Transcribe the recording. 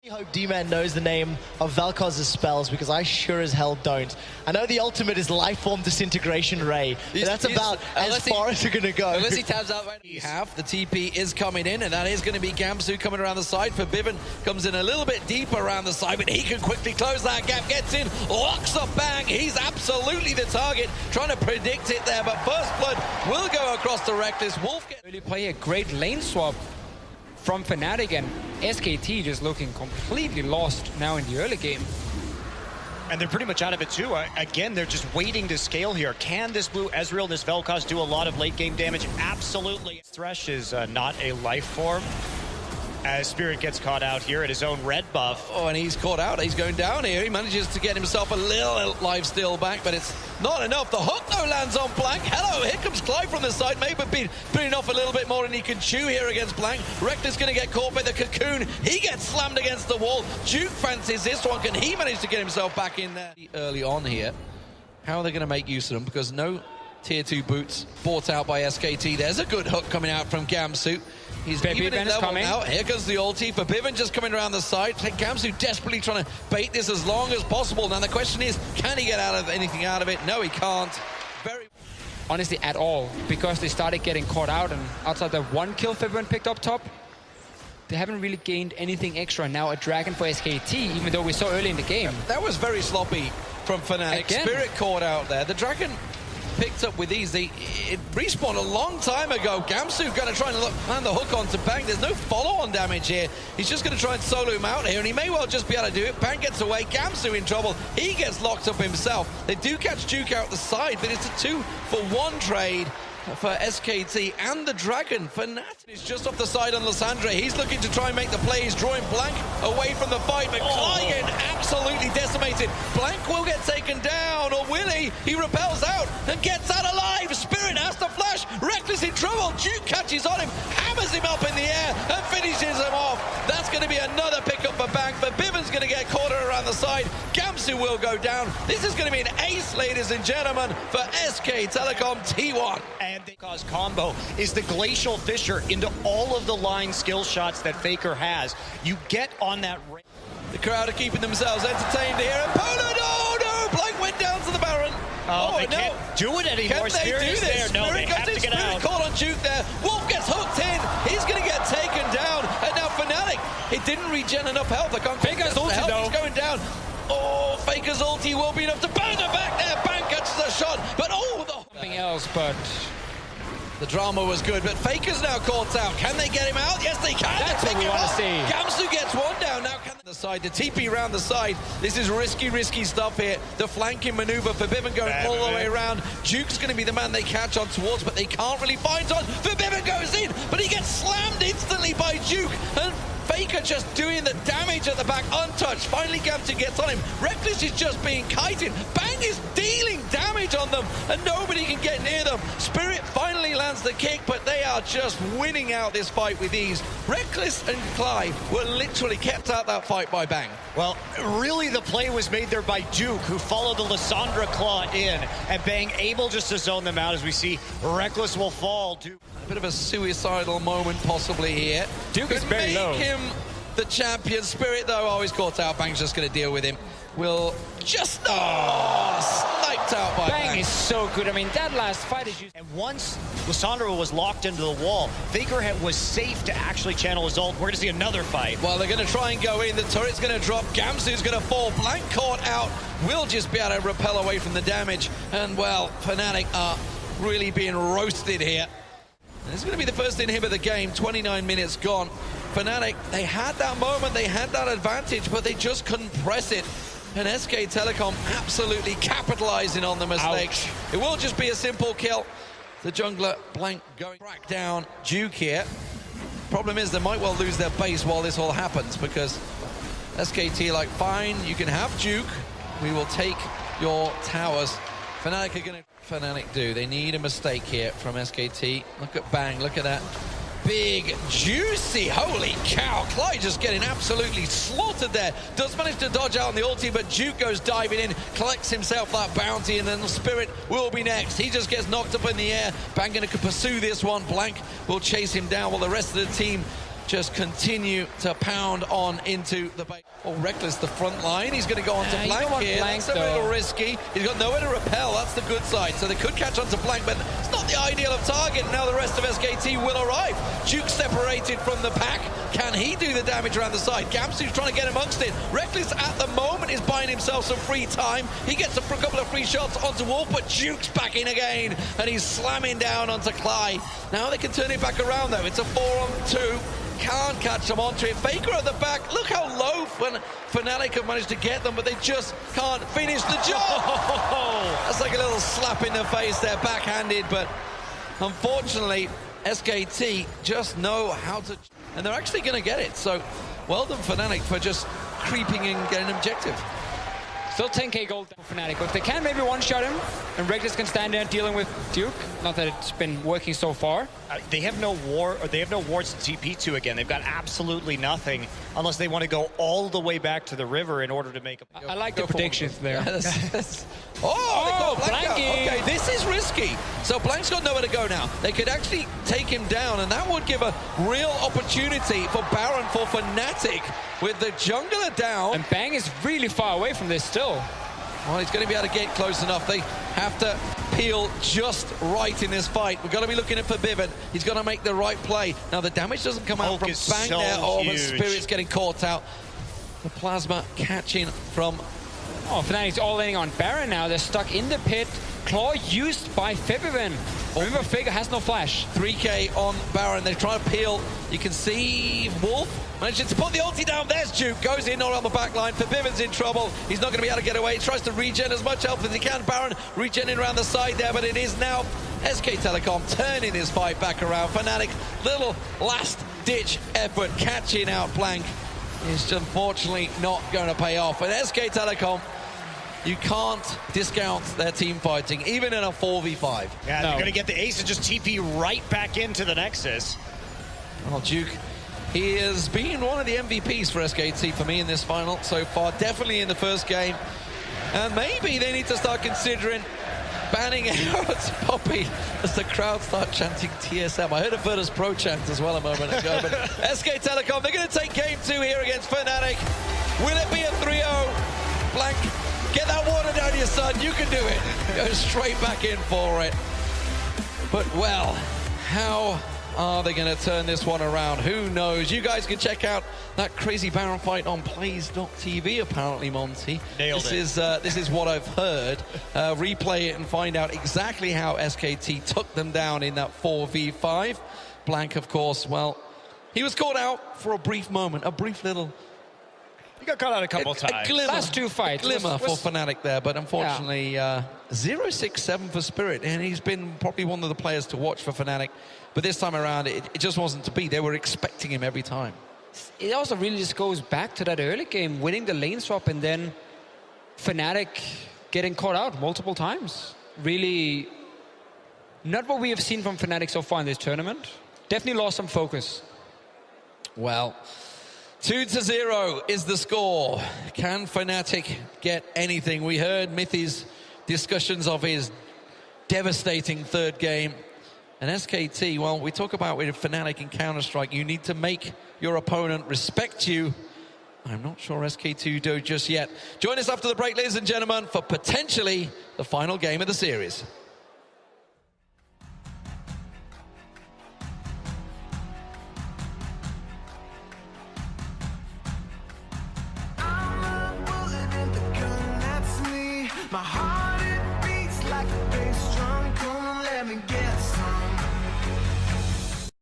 I hope D-Man knows the name of Vel'Koz's spells because I sure as hell don't. I know the ultimate is Lifeform Disintegration Ray, but that's about as far as you're going to go. Unless he tabs out right now. The TP is coming in, and that is going to be Gamsu coming around the side. Forbidden comes in a little bit deeper around the side, but he can quickly close that gap, gets in, locks up Bang. He's absolutely the target, trying to predict it there, but First Blood will go across the Reckless. Wolf really play a great lane swap from Fnatic, and SKT just looking completely lost now in the early game. And they're pretty much out of it too. Again, they're just waiting to scale here. Can this blue Ezreal and this Vel'Koz do a lot of late game damage? Absolutely. Thresh is not a life form. As Spirit gets caught out here at his own red buff. Oh, and he's caught out. He's going down here. He manages to get himself a little life steal back, but it's not enough. The hook, though, lands on Blank. Hello, here comes Clive from the side. Maybe putting off a little bit more than he can chew here against Blank. Reckless going to get caught by the cocoon. He gets slammed against the wall. Duke fancies this one. Can he manage to get himself back in there? Early on here, how are they going to make use of them? Because no tier 2 boots bought out by SKT. There's a good hook coming out from Gamsu. He's even in level now. Here comes the ulti for Bivin just coming around the side. Gamsu desperately trying to bait this as long as possible. Now the question is, can he get anything out of it? No, he can't. Honestly, at all, because they started getting caught out, and outside the one kill Bivin picked up top, they haven't really gained anything extra. Now a dragon for SKT, even though we saw early in the game. That was very sloppy from Fnatic. Again. Spirit caught out there. The dragon picked up with ease. It respawned a long time ago. Gamsu going to try and land the hook onto Bang. There's no follow-on damage here. He's just going to try and solo him out here, and he may well just be able to do it. Bang gets away. Gamsu in trouble. He gets locked up himself. They do catch Duke out the side, but it's a 2-for-1 trade for SKT and the Dragon. Fnatic is just off the side on Lissandra. He's looking to try and make the play. He's drawing Blank away from the fight, but Client absolutely decimated. Blank will get taken down, or will he? He repels out and gets out alive. Spirit has to flash. Reckless in trouble. Duke catches on him, hammers him up in the air, and finishes him off. That's going to be another pickup for Bang, but Bivens going to get caught around the side. Gamsu will go down. This is going to be an ace, ladies and gentlemen, for SK Telecom T1. And the cause combo is the Glacial Fissure into all of the line skill shots that Faker has. You get on that. The crowd are keeping themselves entertained here. And Poland, oh no! Blank went down to the Baron. Oh, they can't do it anymore. Can they do this? There. No, they have to get out. Caught on Duke there. Wolf gets hooked in. He's going to get taken down. And now Fnatic, it didn't regen enough health. I can't Faker's ulti though. He's going down. Oh, Faker's ulti will be enough to bang her back there. Bang catches a shot. But something else, but the drama was good, but Faker's now caught out. Can they get him out? Yes, they can. That's what we want to see. Gamsu gets one down. Now can the side, the TP around the side. This is risky stuff here. The flanking maneuver for Bivin going all the way around. Duke's going to be the man they catch on towards, but they can't really find on. Forbidden goes in, but he gets slammed instantly by Duke. And Faker just doing the damage at the back, untouched. Finally, Gamsu gets on him. Reckless is just being kited. Bang is dealing damage on them, and nobody can get near them. Spirit finally lands the kick, but they are just winning out this fight with ease. Reckless and Clive were literally kept out that fight by Bang. Well, really the play was made there by Duke, who followed the Lissandra Claw in, and Bang able just to zone them out as we see Reckless will fall. Duke. A bit of a suicidal moment possibly here. Duke is very low. Him the champion. Spirit though always caught out. Bang's just going to deal with him. Will just sniped out by Bang. Bang is so good. I mean, that last fight is used. And once Lissandra was locked into the wall, Faker was safe to actually channel his ult. We're going to see another fight. Well, they're going to try and go in. The turret's going to drop. Gamsu's going to fall. Blank caught out. Will just be able to repel away from the damage. And well, Fnatic are really being roasted here. And this is going to be the first inhib of the game. 29 minutes gone. Fnatic, they had that moment, they had that advantage, but they just couldn't press it. And SK Telecom absolutely capitalizing on the mistake. Ouch. It will just be a simple kill. The jungler Blank going back down. Duke here. Problem is they might well lose their base while this all happens, because SKT like, fine, you can have Duke. We will take your towers. Fnatic are going to... Fnatic do. They need a mistake here from SKT. Look at Bang. Look at that. Big, juicy, holy cow. Clyde just getting absolutely slaughtered there. Does manage to dodge out on the ulti, but Duke goes diving in, collects himself that bounty, and then the Spirit will be next. He just gets knocked up in the air. Bang going to pursue this one. Blank will chase him down while the rest of the team just continue to pound on into the base. Oh, Reckless, the front line. He's going to go on to Blank here. Blank, that's a little risky. He's got nowhere to repel. That's the good side. So they could catch on to Blank, but it's not the ideal of target. Now the rest of SKT will arrive. Duke separated from the pack. Can he do the damage around the side? Gamsu's trying to get amongst it. Reckless at the moment is buying himself some free time. He gets a couple of free shots onto Wolf, but Duke's back in again, and he's slamming down onto Clyde. Now they can turn it back around, though. It's a 4-on-2. Can't catch them onto it. Faker at the back. Look how low Fnatic have managed to get them, but they just can't finish the job. That's like a little slap in the face there, backhanded, but unfortunately, SKT just know how to, and they're actually going to get it. So well done Fnatic for just creeping and getting an objective. Still 10k gold for Fnatic. If they can maybe one-shot him, and Reckless can stand there dealing with Duke. Not that it's been working so far. They have no war, or they have no wards to TP to again. They've got absolutely nothing unless they want to go all the way back to the river in order to make a... I like the predictions there. Oh, Blanky! Okay, this is risky. So Blank's got nowhere to go now. They could actually take him down, and that would give a real opportunity for Baron for Fnatic with the jungler down. And Bang is really far away from this still. Well, he's going to be able to get close enough. They have to peel just right in this fight. We've got to be looking at Forbidden. He's got to make the right play. Now, the damage doesn't come out from Bang so there. Oh, but huge. Spirit's getting caught out. The Plasma catching from... Oh, Fnatic's all in on Baron now. They're stuck in the pit. Claw used by Febiven. Remember, Faker has no flash. 3k on Baron. They try to peel. You can see Wolf manages to put the ulti down. There's Duke. Goes in or on the back line. Forbidden's in trouble. He's not going to be able to get away. He tries to regen as much help as he can. Baron regenning around the side there, but it is now SK Telecom turning his fight back around. Fnatic, little last-ditch effort catching out Blank. Is unfortunately not going to pay off. And SK Telecom, you can't discount their team fighting, even in a 4v5. Yeah, they're going to get the ace and just TP right back into the Nexus. Well, Duke, he has been one of the MVPs for SKT for me in this final so far, definitely in the first game. And maybe they need to start considering banning out Poppy as the crowd start chanting TSM. I heard a Virtus Pro chant as well a moment ago. But SK Telecom, they're going to take game 2 here against Fnatic. Will it be a 3-0? Blank, get that water down your son. You can do it. Go straight back in for it. But, well, how are they going to turn this one around? Who knows? You guys can check out that crazy Baron fight on plays.tv, apparently, Monty. Nailed it. This is what I've heard. Replay it and find out exactly how SKT took them down in that 4v5. Blank, of course, well, he was caught out for a brief moment, a brief little... He got caught out a couple times. Last two fights. A glimmer for Fnatic there, but unfortunately, 0-6-7 for Spirit, and he's been probably one of the players to watch for Fnatic. But this time around, it just wasn't to be. They were expecting him every time. It also really just goes back to that early game, winning the lane swap, and then Fnatic getting caught out multiple times. Really not what we have seen from Fnatic so far in this tournament. Definitely lost some focus. Well, 2-0 is the score. Can Fnatic get anything? We heard Mithy's discussions of his devastating third game. And SKT, well, we talk about with Fnatic in Counter-Strike, you need to make your opponent respect you. I'm not sure SK2 do just yet. Join us after the break, ladies and gentlemen, for potentially the final game of the series. My heart, it beats like a bass drum.